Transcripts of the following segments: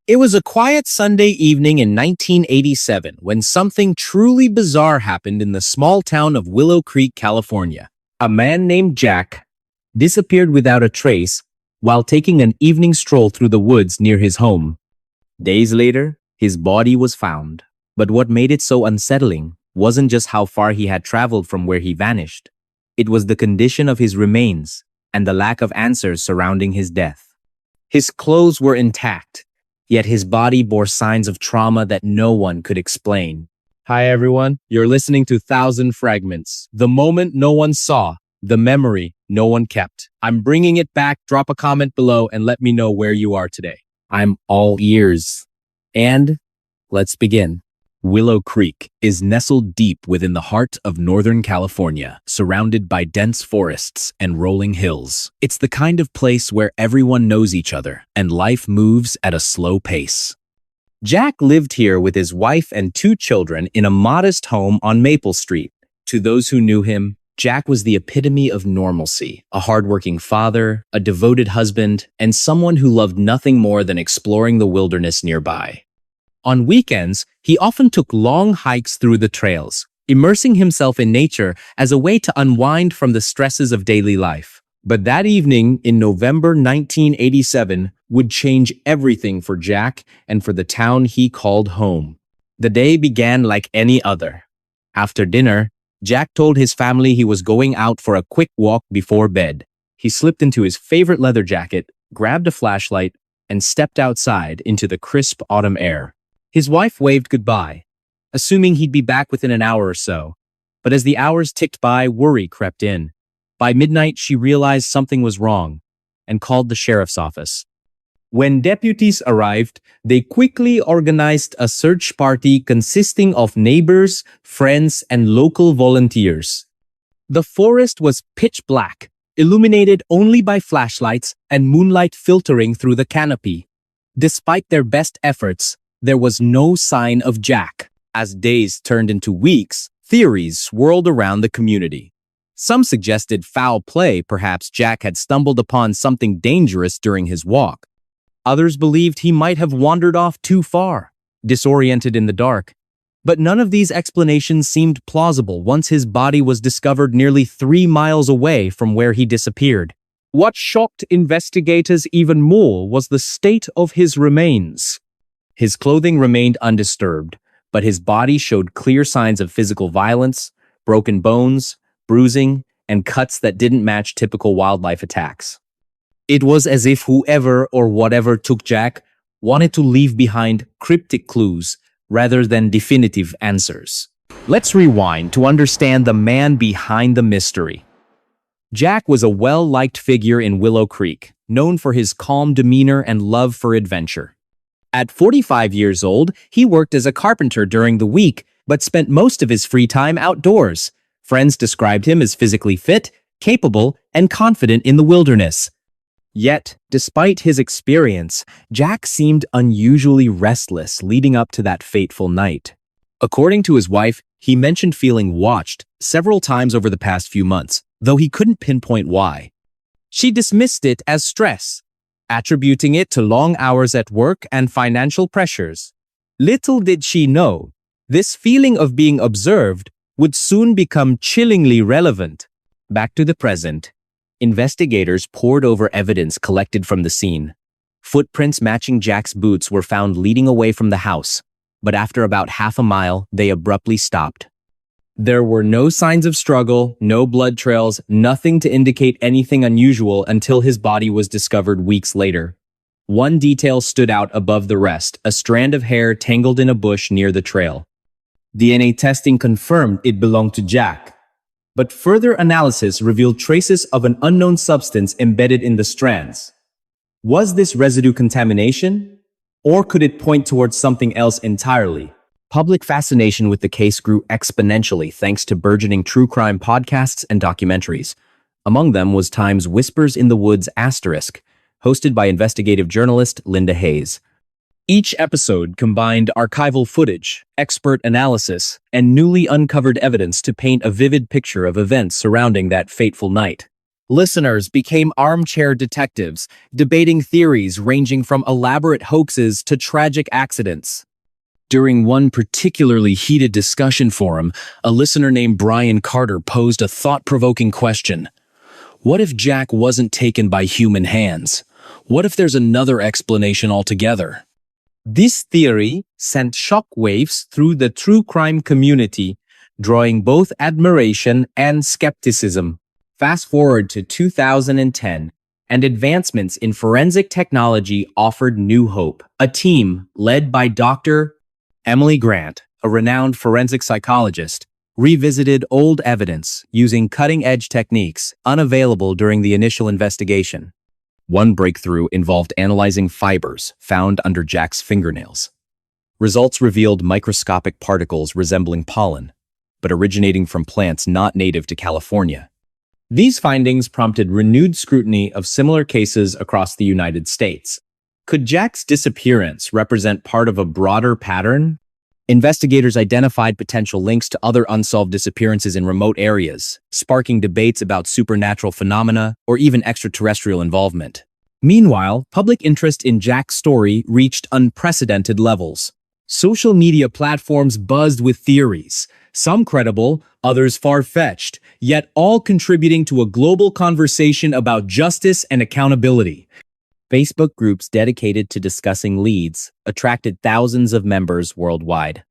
It was a quiet Sunday evening in 1987 when something truly bizarre happened in the small town of Willow Creek, California. A man named Jack disappeared without a trace while taking an evening stroll through the woods near his home. Days later, his body was found. But what made it so unsettling wasn't just how far he had traveled from where he vanished. It was the condition of his remains and the lack of answers surrounding his death. His clothes were intact, yet his body bore signs of trauma that no one could explain. Hi everyone, you're listening to Thousand Fragments, the moment no one saw, the memory no one kept. I'm bringing it back. Drop a comment below and let me know where you are today. I'm all ears. And let's begin. Willow Creek is nestled deep within the heart of Northern California, surrounded by dense forests and rolling hills. It's the kind of place where everyone knows each other and life moves at a slow pace. Jack lived here with his wife and 2 children in a modest home on Maple Street. To those who knew him, Jack was the epitome of normalcy, a hardworking father, a devoted husband, and someone who loved nothing more than exploring the wilderness nearby. On weekends, he often took long hikes through the trails, immersing himself in nature as a way to unwind from the stresses of daily life. But that evening in November 1987 would change everything for Jack and for the town he called home. The day began like any other. After dinner, Jack told his family he was going out for a quick walk before bed. He slipped into his favorite leather jacket, grabbed a flashlight, and stepped outside into the crisp autumn air. His wife waved goodbye, assuming he'd be back within an hour or so. But as the hours ticked by, worry crept in. By midnight, she realized something was wrong and called the sheriff's office. When deputies arrived, they quickly organized a search party consisting of neighbors, friends, and local volunteers. The forest was pitch black, illuminated only by flashlights and moonlight filtering through the canopy. Despite their best efforts, there was no sign of Jack. As days turned into weeks, theories swirled around the community. Some suggested foul play, perhaps Jack had stumbled upon something dangerous during his walk. Others believed he might have wandered off too far, disoriented in the dark. But none of these explanations seemed plausible once his body was discovered nearly 3 miles away from where he disappeared. What shocked investigators even more was the state of his remains. His clothing remained undisturbed, but his body showed clear signs of physical violence, broken bones, bruising, and cuts that didn't match typical wildlife attacks. It was as if whoever or whatever took Jack wanted to leave behind cryptic clues rather than definitive answers. Let's rewind to understand the man behind the mystery. Jack was a well-liked figure in Willow Creek, known for his calm demeanor and love for adventure. At 45 years old, he worked as a carpenter during the week, but spent most of his free time outdoors. Friends described him as physically fit, capable, and confident in the wilderness. Yet, despite his experience, Jack seemed unusually restless leading up to that fateful night. According to his wife, he mentioned feeling watched several times over the past few months, though he couldn't pinpoint why. She dismissed it as stress, attributing it to long hours at work and financial pressures. Little did she know, this feeling of being observed would soon become chillingly relevant. Back to the present. Investigators pored over evidence collected from the scene. Footprints matching Jack's boots were found leading away from the house, but after about half a mile, they abruptly stopped. There were no signs of struggle, no blood trails, nothing to indicate anything unusual until his body was discovered weeks later. One detail stood out above the rest, a strand of hair tangled in a bush near the trail. DNA testing confirmed it belonged to Jack, but further analysis revealed traces of an unknown substance embedded in the strands. Was this residue contamination? Or could it point towards something else entirely? Public fascination with the case grew exponentially thanks to burgeoning true crime podcasts and documentaries. Among them was Time's Whispers in the Woods*, hosted by investigative journalist Linda Hayes. Each episode combined archival footage, expert analysis, and newly uncovered evidence to paint a vivid picture of events surrounding that fateful night. Listeners became armchair detectives, debating theories ranging from elaborate hoaxes to tragic accidents. During one particularly heated discussion forum, a listener named Brian Carter posed a thought-provoking question. What if Jack wasn't taken by human hands? What if there's another explanation altogether? This theory sent shockwaves through the true crime community, drawing both admiration and skepticism. Fast forward to 2010, and advancements in forensic technology offered new hope. A team led by Dr. Emily Grant, a renowned forensic psychologist, revisited old evidence using cutting-edge techniques unavailable during the initial investigation. One breakthrough involved analyzing fibers found under Jack's fingernails. Results revealed microscopic particles resembling pollen, but originating from plants not native to California. These findings prompted renewed scrutiny of similar cases across the United States. Could Jack's disappearance represent part of a broader pattern? Investigators identified potential links to other unsolved disappearances in remote areas, sparking debates about supernatural phenomena or even extraterrestrial involvement. Meanwhile, public interest in Jack's story reached unprecedented levels. Social media platforms buzzed with theories, some credible, others far-fetched, yet all contributing to a global conversation about justice and accountability. Facebook groups dedicated to discussing leads attracted thousands of members worldwide.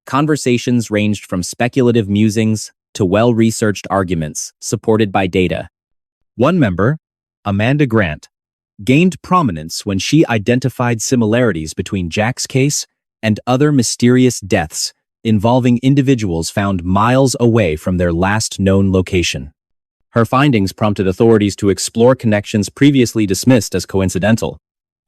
Conversations ranged from speculative musings to well-researched arguments supported by data. One member, Amanda Grant, gained prominence when she identified similarities between Jack's case and other mysterious deaths involving individuals found miles away from their last known location. Her findings prompted authorities to explore connections previously dismissed as coincidental.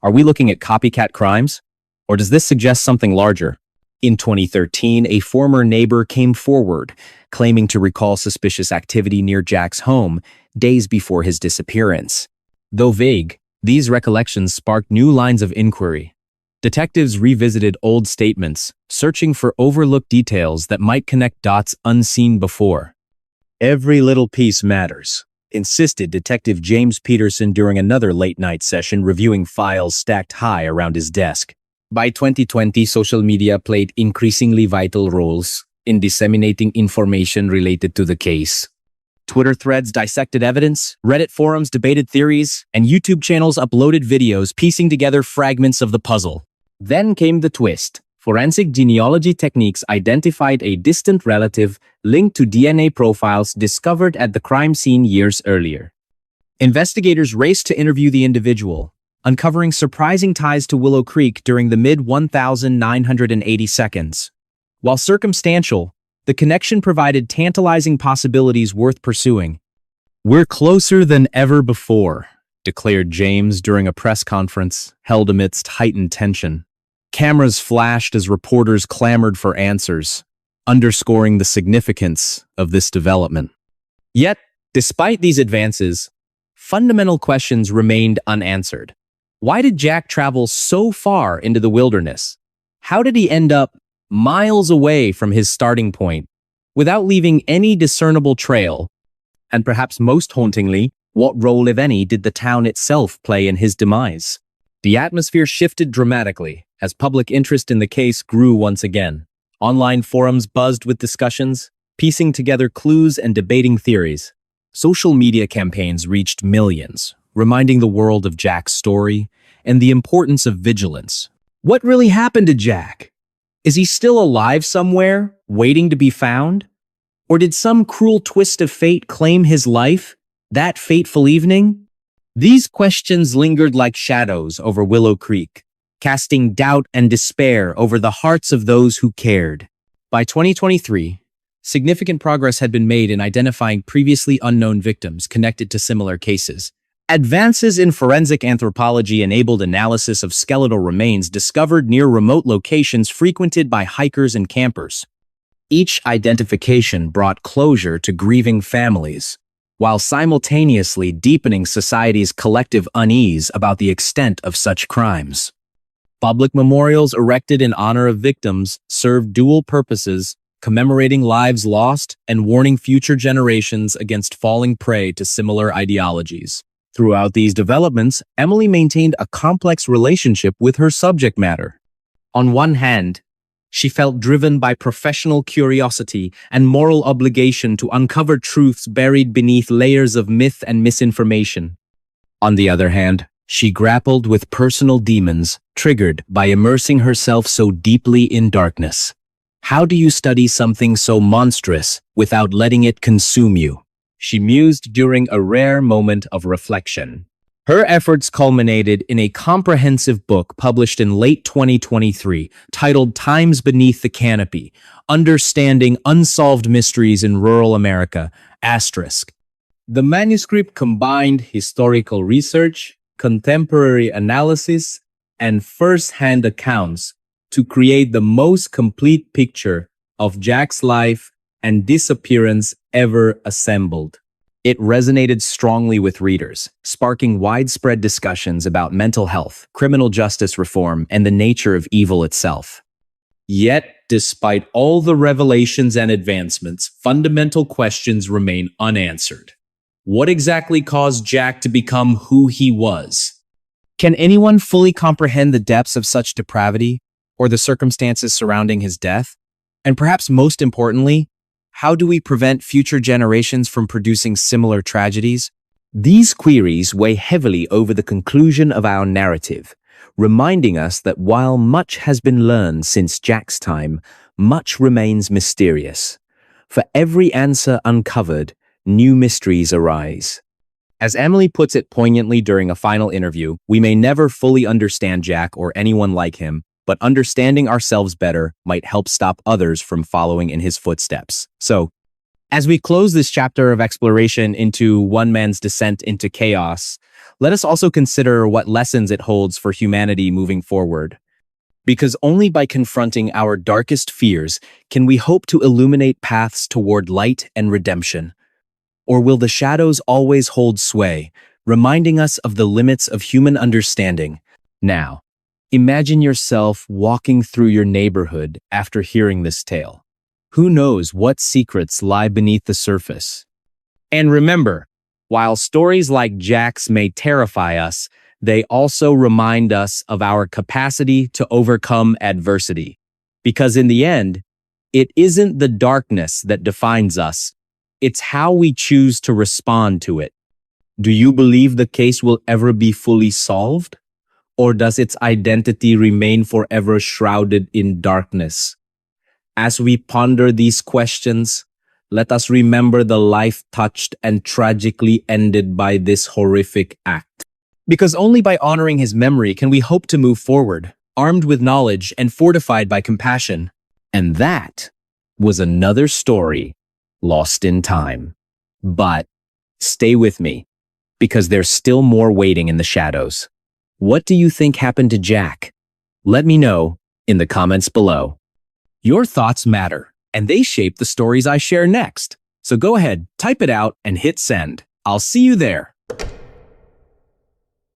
Are we looking at copycat crimes? Or does this suggest something larger? In 2013, a former neighbor came forward, claiming to recall suspicious activity near Jack's home days before his disappearance. Though vague, these recollections sparked new lines of inquiry. Detectives revisited old statements, searching for overlooked details that might connect dots unseen before. Every little piece matters, insisted Detective James Peterson during another late-night session reviewing files stacked high around his desk. By 2020, social media played increasingly vital roles in disseminating information related to the case. Twitter threads dissected evidence, Reddit forums debated theories, and YouTube channels uploaded videos piecing together fragments of the puzzle. Then came the twist. Forensic genealogy techniques identified a distant relative linked to DNA profiles discovered at the crime scene years earlier. Investigators raced to interview the individual, uncovering surprising ties to Willow Creek during the mid-1980 seconds. While circumstantial, the connection provided tantalizing possibilities worth pursuing. "We're closer than ever before," declared James during a press conference held amidst heightened tension. Cameras flashed as reporters clamored for answers, underscoring the significance of this development. Yet, despite these advances, fundamental questions remained unanswered. Why did Jack travel so far into the wilderness? How did he end up miles away from his starting point without leaving any discernible trail? And perhaps most hauntingly, what role, if any, did the town itself play in his demise? The atmosphere shifted dramatically as public interest in the case grew once again. Online forums buzzed with discussions, piecing together clues and debating theories. Social media campaigns reached millions, reminding the world of Jack's story and the importance of vigilance. What really happened to Jack? Is he still alive somewhere, waiting to be found? Or did some cruel twist of fate claim his life that fateful evening? These questions lingered like shadows over Willow Creek, casting doubt and despair over the hearts of those who cared. By 2023, significant progress had been made in identifying previously unknown victims connected to similar cases. Advances in forensic anthropology enabled analysis of skeletal remains discovered near remote locations frequented by hikers and campers. Each identification brought closure to grieving families, while simultaneously deepening society's collective unease about the extent of such crimes. Public memorials erected in honor of victims served dual purposes, commemorating lives lost and warning future generations against falling prey to similar ideologies. Throughout these developments, Emily maintained a complex relationship with her subject matter. On one hand, she felt driven by professional curiosity and moral obligation to uncover truths buried beneath layers of myth and misinformation. On the other hand, she grappled with personal demons triggered by immersing herself so deeply in darkness. How do you study something so monstrous without letting it consume you? She mused during a rare moment of reflection. Her efforts culminated in a comprehensive book published in late 2023 titled Times Beneath the Canopy: Understanding Unsolved Mysteries in Rural America, **. The manuscript combined historical research, contemporary analysis, and first-hand accounts to create the most complete picture of Jack's life and disappearance ever assembled. It resonated strongly with readers, sparking widespread discussions about mental health, criminal justice reform, and the nature of evil itself. Yet, despite all the revelations and advancements, fundamental questions remain unanswered. What exactly caused Jack to become who he was? Can anyone fully comprehend the depths of such depravity or the circumstances surrounding his death? And perhaps most importantly, how do we prevent future generations from producing similar tragedies? These queries weigh heavily over the conclusion of our narrative, reminding us that while much has been learned since Jack's time, much remains mysterious. For every answer uncovered, new mysteries arise. As Emily puts it poignantly during a final interview, we may never fully understand Jack or anyone like him, but understanding ourselves better might help stop others from following in his footsteps. So, as we close this chapter of exploration into one man's descent into chaos, let us also consider what lessons it holds for humanity moving forward. Because only by confronting our darkest fears can we hope to illuminate paths toward light and redemption. Or will the shadows always hold sway, reminding us of the limits of human understanding? Now, imagine yourself walking through your neighborhood after hearing this tale. Who knows what secrets lie beneath the surface? And remember, while stories like Jack's may terrify us, they also remind us of our capacity to overcome adversity. Because in the end, it isn't the darkness that defines us, it's how we choose to respond to it. Do you believe the case will ever be fully solved? Or does its identity remain forever shrouded in darkness? As we ponder these questions, let us remember the life touched and tragically ended by this horrific act. Because only by honoring his memory can we hope to move forward, armed with knowledge and fortified by compassion. And that was another story lost in time. But stay with me, because there's still more waiting in the shadows. What do you think happened to Jack? Let me know in the comments below. Your thoughts matter, and they shape the stories I share next. So go ahead, type it out, and hit send. I'll see you there.